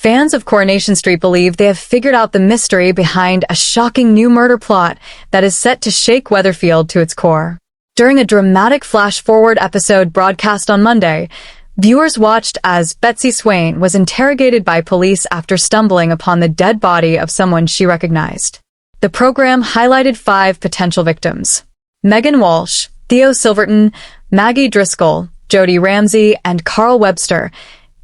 Fans of Coronation Street believe they have figured out the mystery behind a shocking new murder plot that is set to shake Weatherfield to its core. During a dramatic flash-forward episode broadcast on Monday, viewers watched as Betsy Swain was interrogated by police after stumbling upon the dead body of someone she recognized. The program highlighted 5 potential victims: Megan Walsh, Theo Silverton, Maggie Driscoll, Jody Ramsey, and Carl Webster,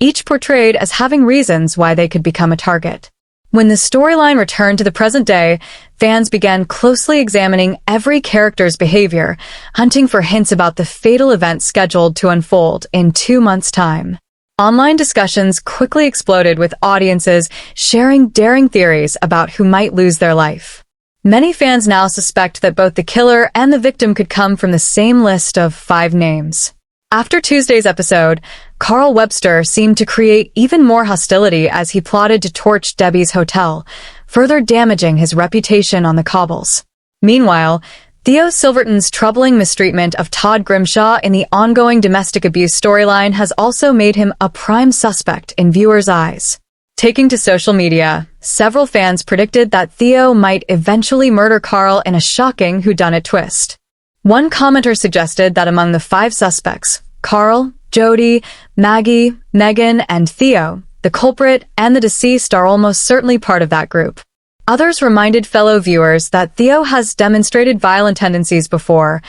each portrayed as having reasons why they could become a target. When the storyline returned to the present day, fans began closely examining every character's behavior, hunting for hints about the fatal event scheduled to unfold in 2 months' time. Online discussions quickly exploded, with audiences sharing daring theories about who might lose their life. Many fans now suspect that both the killer and the victim could come from the same list of 5 names. After Tuesday's episode, Carl Webster seemed to create even more hostility as he plotted to torch Debbie's hotel, further damaging his reputation on the cobbles. Meanwhile, Theo Silverton's troubling mistreatment of Todd Grimshaw in the ongoing domestic abuse storyline has also made him a prime suspect in viewers' eyes. Taking to social media, several fans predicted that Theo might eventually murder Carl in a shocking whodunit twist. One commenter suggested that among the 5 suspects, Carl, Jody, Maggie, Megan, and Theo, the culprit and the deceased are almost certainly part of that group. Others reminded fellow viewers that Theo has demonstrated violent tendencies before,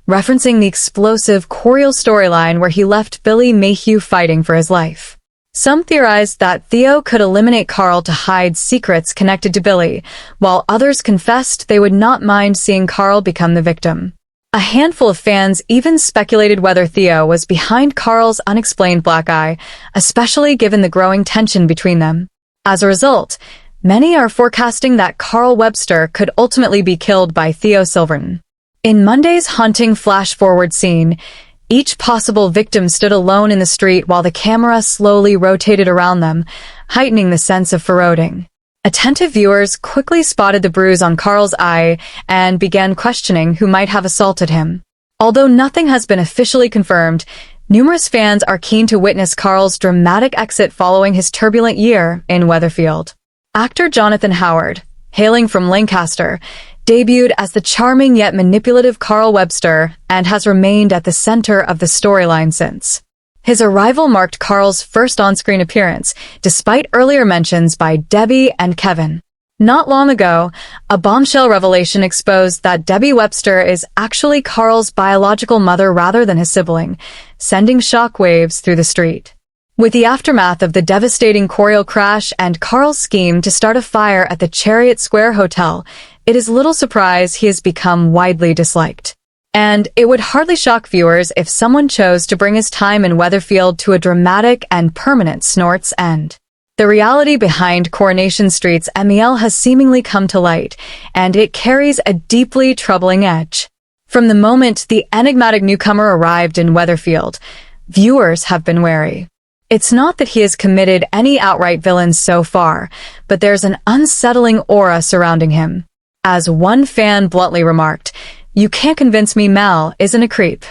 referencing the explosive Corrie storyline where he left Billy Mayhew fighting for his life. Some theorized that Theo could eliminate Carl to hide secrets connected to Billy, while others confessed they would not mind seeing Carl become the victim. A handful of fans even speculated whether Theo was behind Carl's unexplained black eye, especially given the growing tension between them. As a result, many are forecasting that Carl Webster could ultimately be killed by Theo Silverton. In Monday's haunting flash-forward scene, each possible victim stood alone in the street while the camera slowly rotated around them, heightening the sense of foreboding. Attentive viewers quickly spotted the bruise on Carl's eye and began questioning who might have assaulted him. Although nothing has been officially confirmed, numerous fans are keen to witness Carl's dramatic exit following his turbulent year in Weatherfield. Actor Jonathan Howard, hailing from Lancaster, debuted as the charming yet manipulative Carl Webster and has remained at the center of the storyline since. His arrival marked Carl's first on-screen appearance, despite earlier mentions by Debbie and Kevin. Not long ago, a bombshell revelation exposed that Debbie Webster is actually Carl's biological mother rather than his sibling, sending shockwaves through the street. With the aftermath of the devastating Corrie crash and Carl's scheme to start a fire at the Chariot Square Hotel, it is little surprise he has become widely disliked. And it would hardly shock viewers if someone chose to bring his time in Weatherfield to a dramatic and permanent snort's end. The reality behind Coronation Street's MEL has seemingly come to light, and it carries a deeply troubling edge. From the moment the enigmatic newcomer arrived in Weatherfield, viewers have been wary. It's not that he has committed any outright villains so far, but there's an unsettling aura surrounding him. As one fan bluntly remarked, "You can't convince me Mal isn't a creep."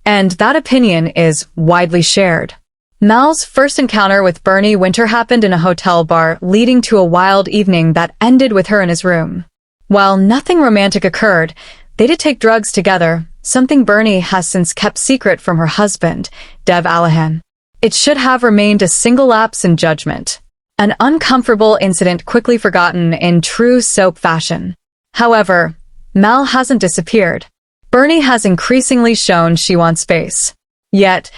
And that opinion is widely shared. Mal's first encounter with Bernie Winter happened in a hotel bar, leading to a wild evening that ended with her in his room. While nothing romantic occurred, they did take drugs together, something Bernie has since kept secret from her husband, Dev Allahan. It should have remained a single lapse in judgment. An uncomfortable incident quickly forgotten in true soap fashion. However, Mal hasn't disappeared. Bernie has increasingly shown she wants space. Yet,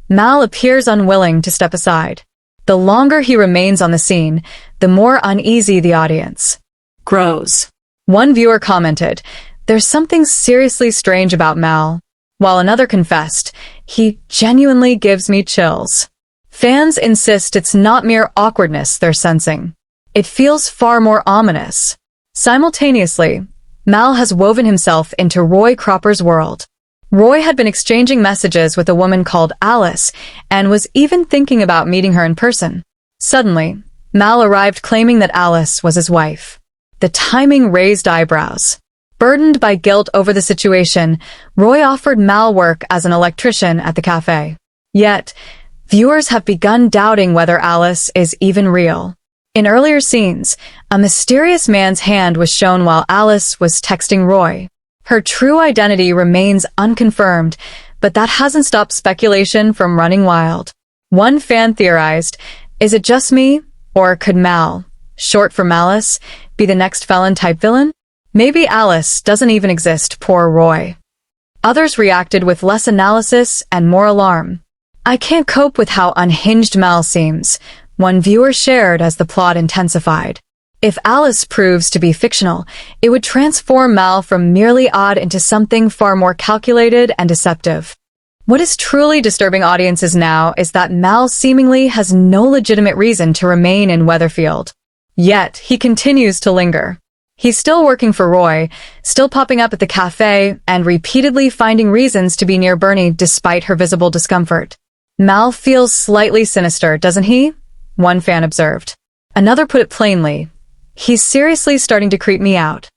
Mal appears unwilling to step aside. The longer he remains on the scene, the more uneasy the audience grows. One viewer commented, "There's something seriously strange about Mal," while another confessed, "He genuinely gives me chills." Fans insist it's not mere awkwardness they're sensing. It feels far more ominous. Simultaneously, Mal has woven himself into Roy Cropper's world. Roy had been exchanging messages with a woman called Alice and was even thinking about meeting her in person. Suddenly, Mal arrived claiming that Alice was his wife. The timing raised eyebrows. Burdened by guilt over the situation, Roy offered Mal work as an electrician at the cafe. Yet, viewers have begun doubting whether Alice is even real. In earlier scenes, a mysterious man's hand was shown while Alice was texting Roy. Her true identity remains unconfirmed, but that hasn't stopped speculation from running wild. One fan theorized, is it just me, or could Mal, short for Malice, be the next felon-type villain? Maybe Alice doesn't even exist, poor Roy. Others reacted with less analysis and more alarm. I can't cope with how unhinged Mal seems, one viewer shared as the plot intensified. If Alice proves to be fictional, it would transform Mal from merely odd into something far more calculated and deceptive. What is truly disturbing audiences now is that Mal seemingly has no legitimate reason to remain in Weatherfield. Yet, he continues to linger. He's still working for Roy, still popping up at the cafe, and repeatedly finding reasons to be near Bernie despite her visible discomfort. Mal feels slightly sinister, doesn't he? One fan observed. Another put it plainly, he's seriously starting to creep me out.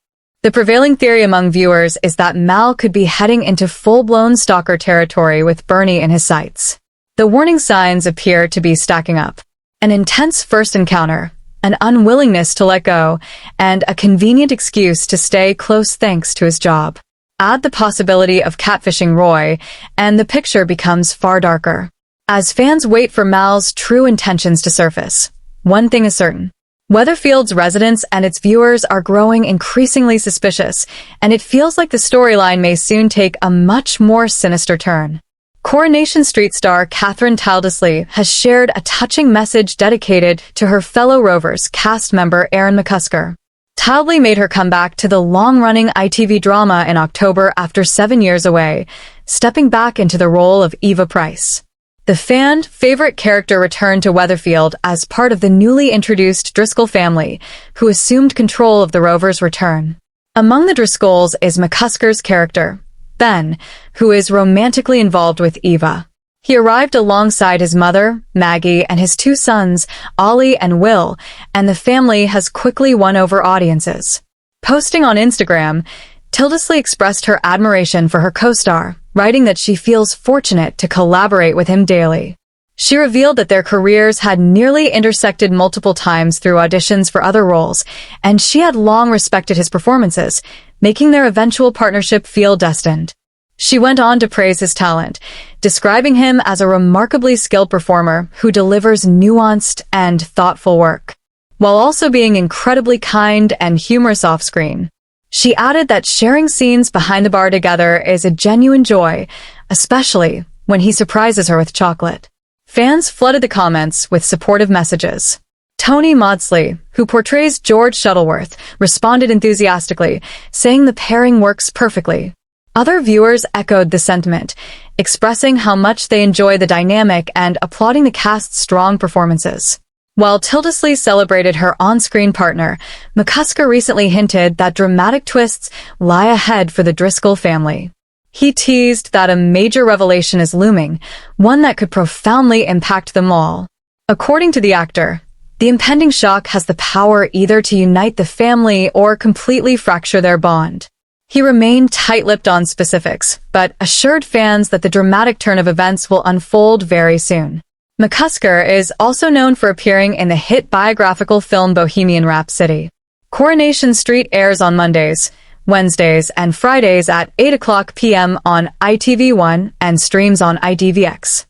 The prevailing theory among viewers is that Mal could be heading into full-blown stalker territory with Bernie in his sights. The warning signs appear to be stacking up. An intense first encounter, an unwillingness to let go, and a convenient excuse to stay close thanks to his job. Add the possibility of catfishing Roy, and the picture becomes far darker. As fans wait for Mal's true intentions to surface, one thing is certain. Weatherfield's residents and its viewers are growing increasingly suspicious, and it feels like the storyline may soon take a much more sinister turn. Coronation Street star Catherine Tildesley has shared a touching message dedicated to her fellow Rovers cast member Erin McCusker. Tildesley made her comeback to the long-running ITV drama in October after 7 years away, stepping back into the role of Eva Price. The fan-favorite character returned to Weatherfield as part of the newly introduced Driscoll family, who assumed control of the Rovers' return. Among the Driscolls is McCusker's character, Ben, who is romantically involved with Eva. He arrived alongside his mother, Maggie, and his 2 sons, Ollie and Will, and the family has quickly won over audiences. Posting on Instagram, Tildesley expressed her admiration for her co-star, writing that she feels fortunate to collaborate with him daily. She revealed that their careers had nearly intersected multiple times through auditions for other roles, and she had long respected his performances, making their eventual partnership feel destined. She went on to praise his talent, describing him as a remarkably skilled performer who delivers nuanced and thoughtful work, while also being incredibly kind and humorous off-screen. She added that sharing scenes behind the bar together is a genuine joy, especially when he surprises her with chocolate. Fans flooded the comments with supportive messages. Tony Maudsley, who portrays George Shuttleworth, responded enthusiastically, saying the pairing works perfectly. Other viewers echoed the sentiment, expressing how much they enjoy the dynamic and applauding the cast's strong performances. While Tildesley celebrated her on-screen partner, McCusker recently hinted that dramatic twists lie ahead for the Driscoll family. He teased that a major revelation is looming, one that could profoundly impact them all. According to the actor, the impending shock has the power either to unite the family or completely fracture their bond. He remained tight-lipped on specifics, but assured fans that the dramatic turn of events will unfold very soon. McCusker is also known for appearing in the hit biographical film Bohemian Rhapsody. Coronation Street airs on Mondays, Wednesdays, and Fridays at 8 p.m. on ITV1 and streams on IDVX.